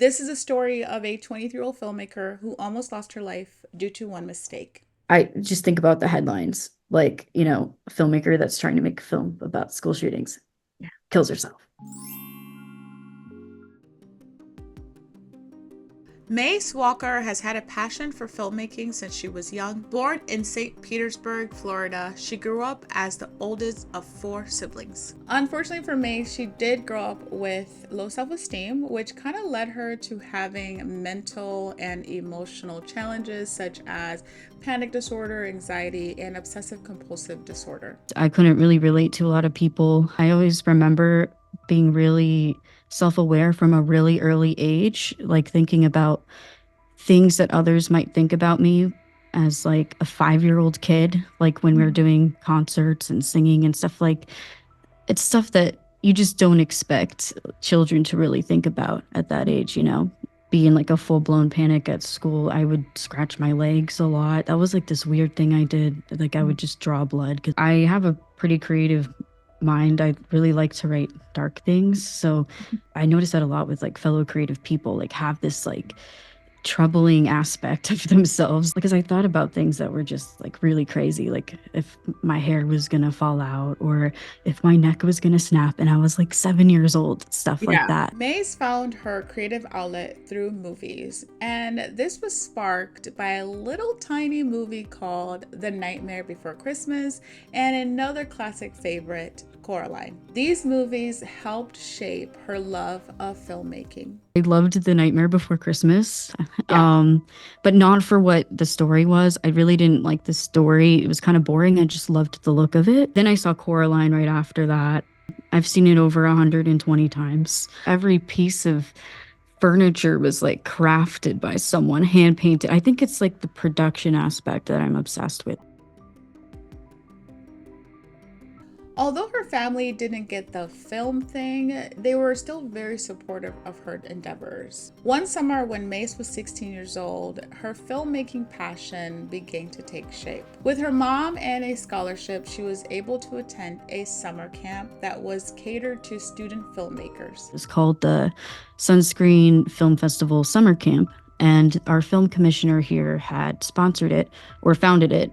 This is a story of a 23-year-old filmmaker who almost lost her life due to one mistake. I just think about the headlines, like, a filmmaker that's trying to make a film about school shootings, yeah, kills herself. Mace Walker has had a passion for filmmaking since she was young. Born in St. Petersburg, Florida, she grew up as the oldest of four siblings. Unfortunately for Mace, she did grow up with low self-esteem, which kind of led her to having mental and emotional challenges such as panic disorder, anxiety, and obsessive compulsive disorder. I couldn't really relate to a lot of people. I always remember being really self-aware from a really early age, like thinking about things that others might think about me as like a 5-year-old kid, like when we were doing concerts and singing and stuff. Like it's stuff that you just don't expect children to really think about at that age. Being like a full-blown panic at school, I would scratch my legs a lot. That was like this weird thing I did. Like I would just draw blood because I have a pretty creative mind. I really like to write dark things. So I noticed that a lot with like fellow creative people, like have this like troubling aspect of themselves because I thought about things that were just like really crazy, like if my hair was gonna fall out or if my neck was gonna snap, and I was like 7 years old, stuff like Yeah. that. Maze found her creative outlet through movies, and this was sparked by a little tiny movie called The Nightmare Before Christmas and another classic favorite, Coraline. These movies helped shape her love of filmmaking. I loved The Nightmare Before Christmas, Yeah. but not for what the story was. I really didn't like the story. It was kind of boring. I just loved the look of it. Then I saw Coraline right after that. I've seen it over 120 times. Every piece of furniture was like crafted by someone, hand painted. I think it's like the production aspect that I'm obsessed with. Although her family didn't get the film thing, they were still very supportive of her endeavors. One summer, when Mace was 16 years old, her filmmaking passion began to take shape. With her mom and a scholarship, she was able to attend a summer camp that was catered to student filmmakers. It's called the Sunscreen Film Festival Summer Camp. And our film commissioner here had sponsored it or founded it.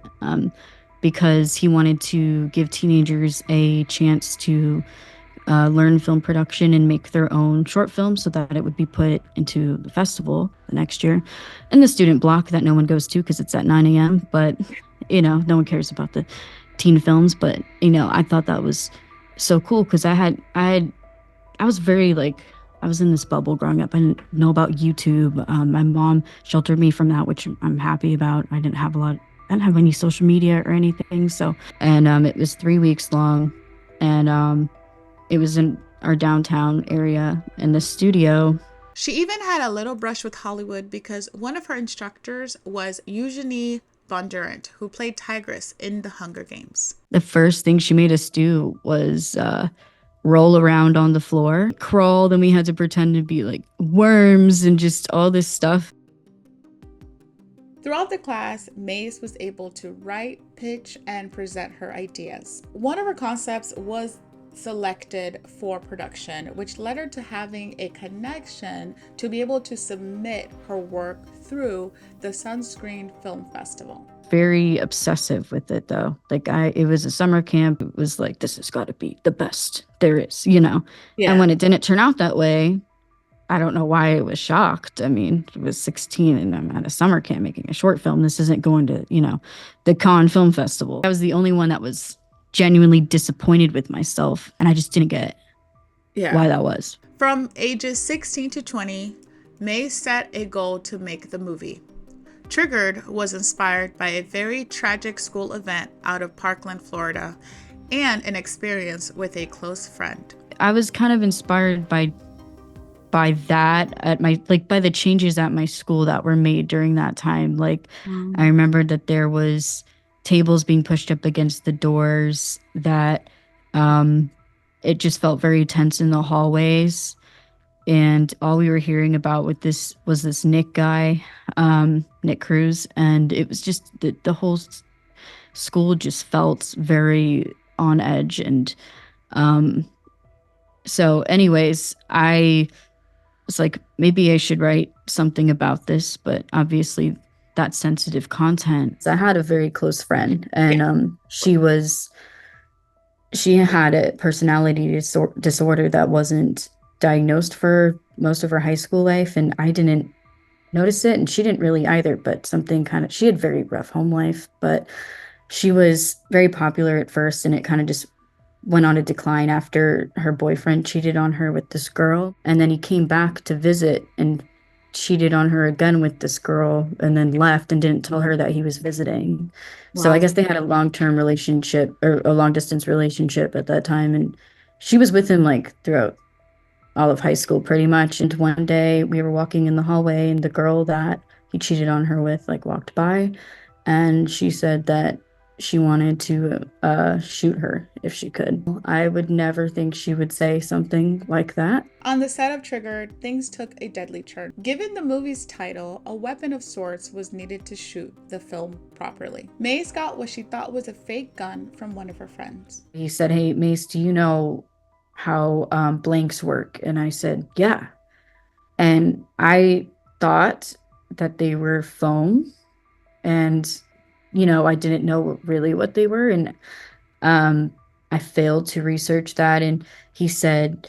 Because he wanted to give teenagers a chance to learn film production and make their own short films so that it would be put into the festival the next year. And the student block that no one goes to because it's at 9 a.m. But, no one cares about the teen films. But, I thought that was so cool because I was very like, I was in this bubble growing up. I didn't know about YouTube. My mom sheltered me from that, which I'm happy about. I didn't have any social media or anything. So, and it was 3 weeks long, and it was in our downtown area in the studio. She even had a little brush with Hollywood because one of her instructors was Eugenie Bondurant, who played Tigress in The Hunger Games. The first thing she made us do was roll around on the floor, crawl. Then we had to pretend to be like worms and just all this stuff. Throughout the class, Mace was able to write, pitch, and present her ideas. One of her concepts was selected for production, which led her to having a connection to be able to submit her work through the Sunscreen Film Festival. Very obsessive with it though. Like it was a summer camp. It was like, this has got to be the best there is. And Yeah. when it didn't turn out that way, I don't know why I was shocked. I mean, I was 16 and I'm at a summer camp making a short film. This isn't going to, the Cannes Film Festival. I was the only one that was genuinely disappointed with myself. And I just didn't get Yeah. why that was. From ages 16 to 20, May set a goal to make the movie. Triggered was inspired by a very tragic school event out of Parkland, Florida, and an experience with a close friend. I was kind of inspired by that at my like by the changes at my school that were made during that time. Like I remember that there was tables being pushed up against the doors, that it just felt very tense in the hallways, and all we were hearing about with this was this Nick guy, Nick Cruz, and it was just the whole school just felt very on edge. And so anyways, I was like, maybe I should write something about this, but obviously that's sensitive content. So I had a very close friend, Yeah. and she had a personality disorder that wasn't diagnosed for most of her high school life, and I didn't notice it, and she didn't really either, but something kind of, she had very rough home life, but she was very popular at first, and it kind of just went on a decline after her boyfriend cheated on her with this girl. And then he came back to visit and cheated on her again with this girl and then left and didn't tell her that he was visiting. So I Wow. guess they had a long-term relationship or a long distance relationship at that time. And she was with him like throughout all of high school pretty much. And one day we were walking in the hallway and the girl that he cheated on her with like walked by, and she said that she wanted to shoot her if she could. I would never think she would say something like that. On the set of Triggered, things took a deadly turn. Given the movie's title, a weapon of sorts was needed to shoot the film properly. Mace got what she thought was a fake gun from one of her friends. He said, "Hey, Mace, do you know how blanks work?" And I said, "Yeah." And I thought that they were foam, and I didn't know really what they were, and um, I failed to research that. And he said,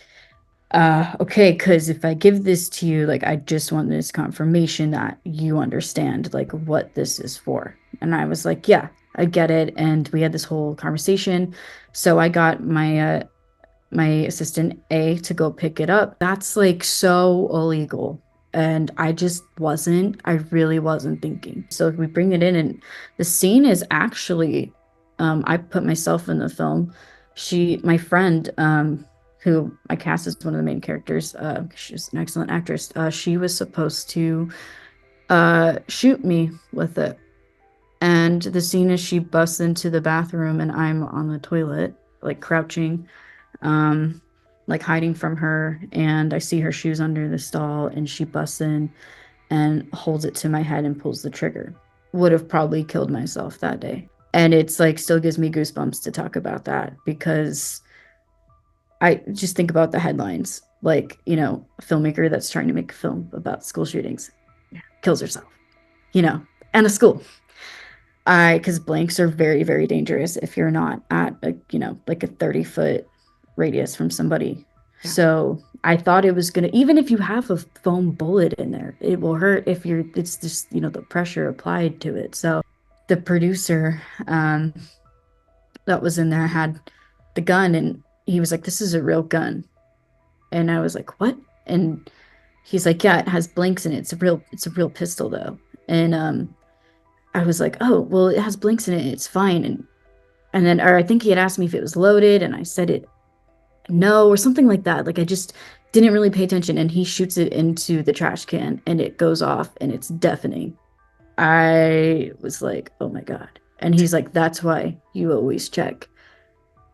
okay, because if I give this to you, like, I just want this confirmation that you understand, like, what this is for. And I was like, yeah, I get it. And we had this whole conversation. So I got my assistant A to go pick it up. That's like so illegal. And I really wasn't thinking. So we bring it in, and the scene is actually, I put myself in the film. My friend, who I cast as one of the main characters, she's an excellent actress. She was supposed to shoot me with it. And the scene is she busts into the bathroom and I'm on the toilet, like crouching, um, like hiding from her. And I see her shoes under the stall, and she busts in and holds it to my head and pulls the trigger. Would have probably killed myself that day. And it's like still gives me goosebumps to talk about that, because I just think about the headlines. Like, a filmmaker that's trying to make a film about school shootings kills herself, and a school. Because blanks are very, very dangerous if you're not at like a 30-foot radius from somebody. Yeah. So I thought it was gonna, even if you have a foam bullet in there, it will hurt if it's just, the pressure applied to it. So the producer that was in there had the gun, and he was like, "This is a real gun." And I was like, "What?" And he's like, "Yeah, it has blanks in it. It's a real pistol though." And I was like, "Oh, well, it has blanks in it. It's fine." And then, or I think he had asked me if it was loaded, and I said it no, or something like that. Like I just didn't really pay attention, and he shoots it into the trash can, and it goes off, and it's deafening. I was like, "Oh my God." And he's like, "That's why you always check."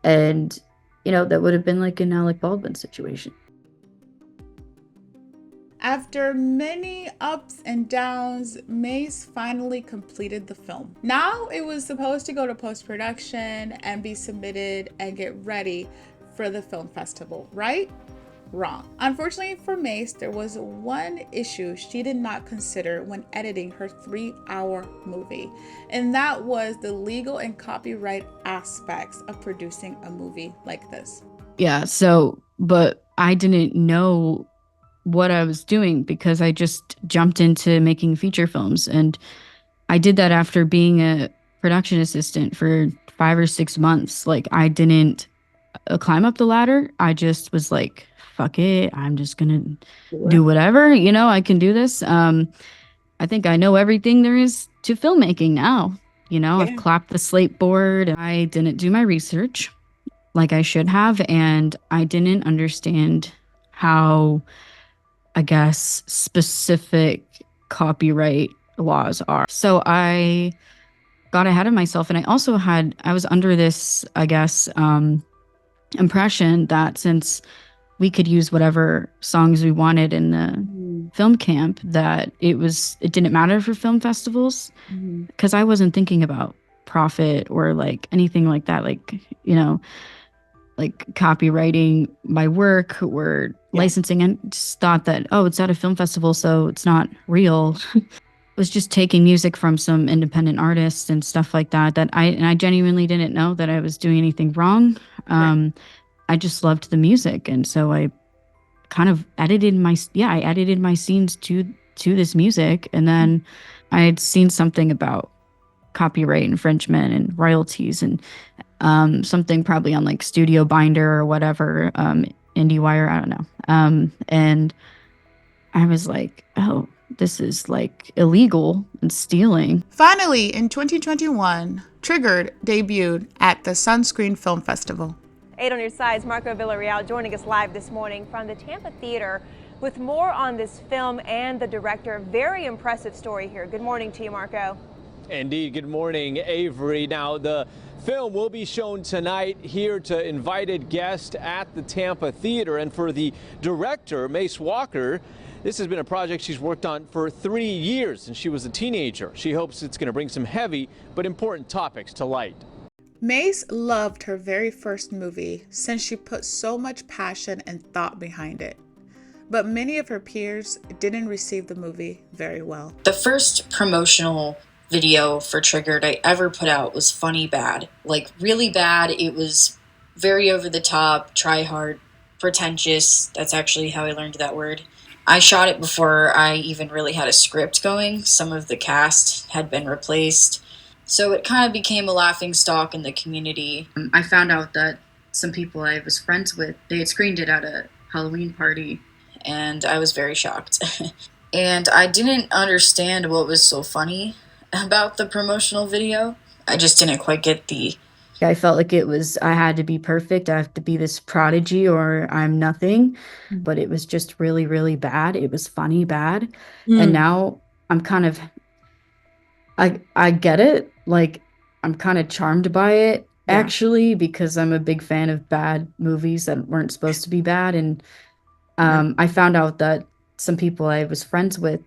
And that would have been like an Alec Baldwin situation. After many ups and downs, Mace finally completed the film. Now it was supposed to go to post-production and be submitted and get ready for the film festival, right? Wrong. Unfortunately for Mace, there was one issue she did not consider when editing her 3-hour movie, and that was the legal and copyright aspects of producing a movie like this. Yeah, so, but I didn't know what I was doing because I just jumped into making feature films. And I did that after being a production assistant for 5 or 6 months. Like, I didn't climb up the ladder. I just was like, fuck it. I'm just going to do whatever. I can do this. I think I know everything there is to filmmaking now. I've clapped the slate board. I didn't do my research like I should have. And I didn't understand how, I guess, specific copyright laws are. So I got ahead of myself. And I was under this, I guess, impression that since we could use whatever songs we wanted in the film camp, that it didn't matter for film festivals, because I wasn't thinking about profit or like anything like that. Like, like copywriting my work or Yeah. licensing and just thought that, oh, it's at a film festival, so it's not real. Was just taking music from some independent artists and stuff like that and I genuinely didn't know that I was doing anything wrong. Right. I just loved the music, and so I kind of I edited my scenes to this music, and then I had seen something about copyright infringement and royalties and something probably on like Studio Binder or whatever, IndieWire, I don't know. And I was like, oh, this is like illegal and stealing. Finally, in 2021, Triggered debuted at the Sunscreen Film Festival. 8 on your sides, Marco Villarreal joining us live this morning from the Tampa Theater with more on this film and the director. Very impressive story here. Good morning to you, Marco. Indeed. Good morning, Avery. Now, the film will be shown tonight here to invited guests at the Tampa Theater. And for the director, Mace Walker, this has been a project she's worked on for 3 years since she was a teenager. She hopes it's going to bring some heavy but important topics to light. Mace loved her very first movie since she put so much passion and thought behind it. But many of her peers didn't receive the movie very well. The first promotional video for Triggered I ever put out was funny bad. Like, really bad. It was very over the top, try hard, pretentious. That's actually how I learned that word. I shot it before I even really had a script going. Some of the cast had been replaced. So it kind of became a laughing stock in the community. I found out that some people I was friends with, they had screened it at a Halloween party, and I was very shocked. And I didn't understand what was so funny about the promotional video. I just didn't quite get the... I felt like I had to be perfect. I have to be this prodigy or I'm nothing. But it was just really, really bad. It was funny bad. And now I'm kind of, I get it. Like, I'm kind of charmed by it, actually, because I'm a big fan of bad movies that weren't supposed to be bad. And I found out that some people I was friends with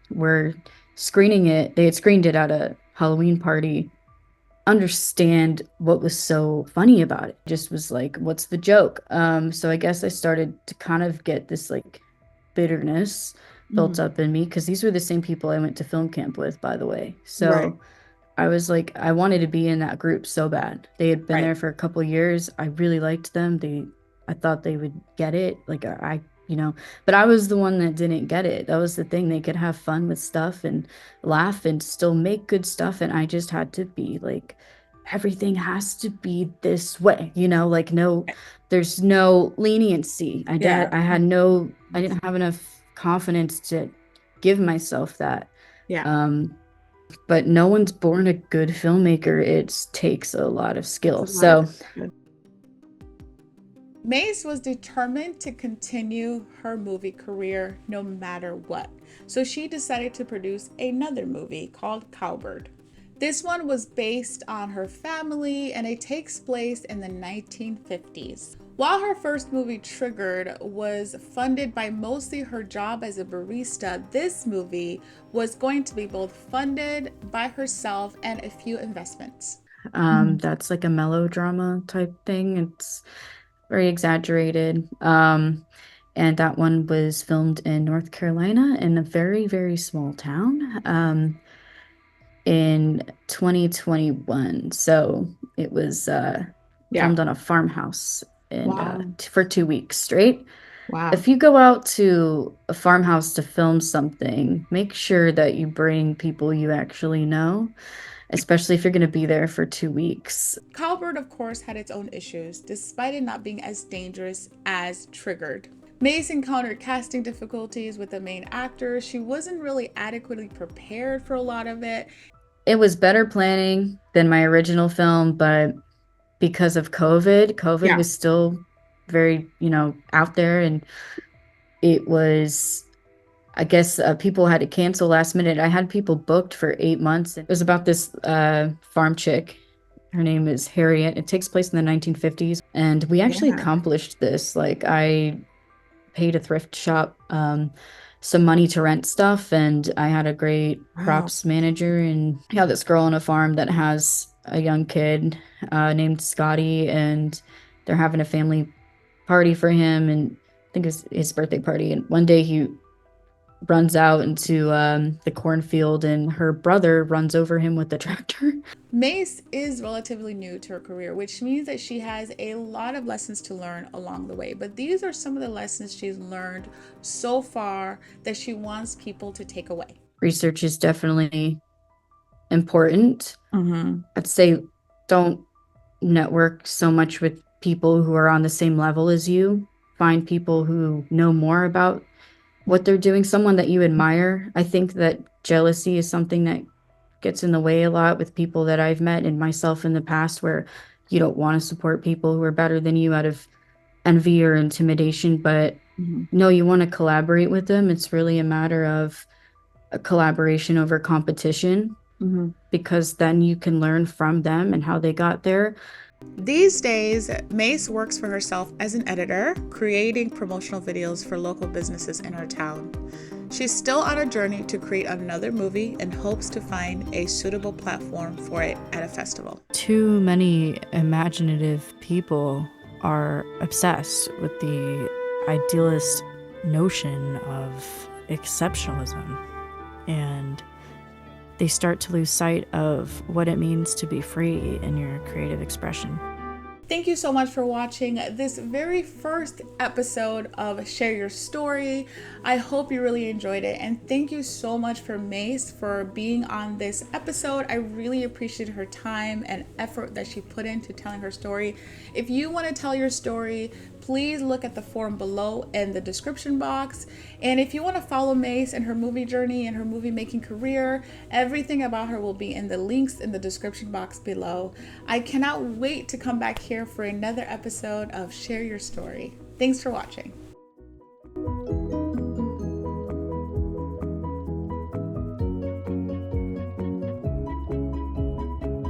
were screening it. They had screened it at a Halloween party. Understand what was so funny about it. Just was like, what's the joke? So I guess I started to kind of get this like bitterness built up in me, because these were the same people I went to film camp with, by the way. So I was like, I wanted to be in that group so bad. They had been there for a couple years. I really liked them. I thought they would get it. Like but I was the one that didn't get it. That was the thing. They could have fun with stuff and laugh and still make good stuff. And I just had to be like, everything has to be this way, like there's no leniency. I didn't have enough confidence to give myself that. But no one's born a good filmmaker. It takes a lot of skill. Mace was determined to continue her movie career no matter what. So she decided to produce another movie called Cowbird. This one was based on her family, and it takes place in the 1950s. While her first movie, Triggered, was funded by mostly her job as a barista, this movie was going to be both funded by herself and a few investments. That's like a melodrama type thing. It's very exaggerated. And that one was filmed in North Carolina in a very, very small town in 2021. So it was filmed on a farmhouse for 2 weeks straight. Wow. If you go out to a farmhouse to film something, make sure that you bring people you actually know, especially if you're going to be there for 2 weeks. Cowbird, of course, had its own issues, despite it not being as dangerous as Triggered. Mace encountered casting difficulties with the main actor. She wasn't really adequately prepared for a lot of it. It was better planning than my original film, but because of COVID was still very, out there, and it was... I guess people had to cancel last minute. I had people booked for 8 months. It was about this farm chick. Her name is Harriet. It takes place in the 1950s. And we actually accomplished this. Like, I paid a thrift shop some money to rent stuff. And I had a great props manager. And I have this girl on a farm that has a young kid named Scotty. And they're having a family party for him. And think it's his birthday party. And one day he runs out into the cornfield and her brother runs over him with the tractor. Mace is relatively new to her career, which means that she has a lot of lessons to learn along the way. But these are some of the lessons she's learned so far that she wants people to take away. Research is definitely important. I'd say don't network so much with people who are on the same level as you. Find people who know more about what they're doing, someone that you admire. I think that jealousy is something that gets in the way a lot with people that I've met and myself in the past, where you don't want to support people who are better than you out of envy or intimidation, but no, you want to collaborate with them. It's really a matter of a collaboration over competition, because then you can learn from them and how they got there. These days, Mace works for herself as an editor, creating promotional videos for local businesses in her town. She's still on a journey to create another movie and hopes to find a suitable platform for it at a festival. Too many imaginative people are obsessed with the idealist notion of exceptionalism, and they start to lose sight of what it means to be free in your creative expression. Thank you so much for watching this very first episode of Share Your Story. I hope you really enjoyed it, and thank you so much for Mace for being on this episode. I really appreciate her time and effort that she put into telling her story. If you want to tell your story, please look at the form below in the description box. And if you want to follow Mace and her movie journey and her movie making career, everything about her will be in the links in the description box below. I cannot wait to come back here for another episode of Share Your Story. Thanks for watching.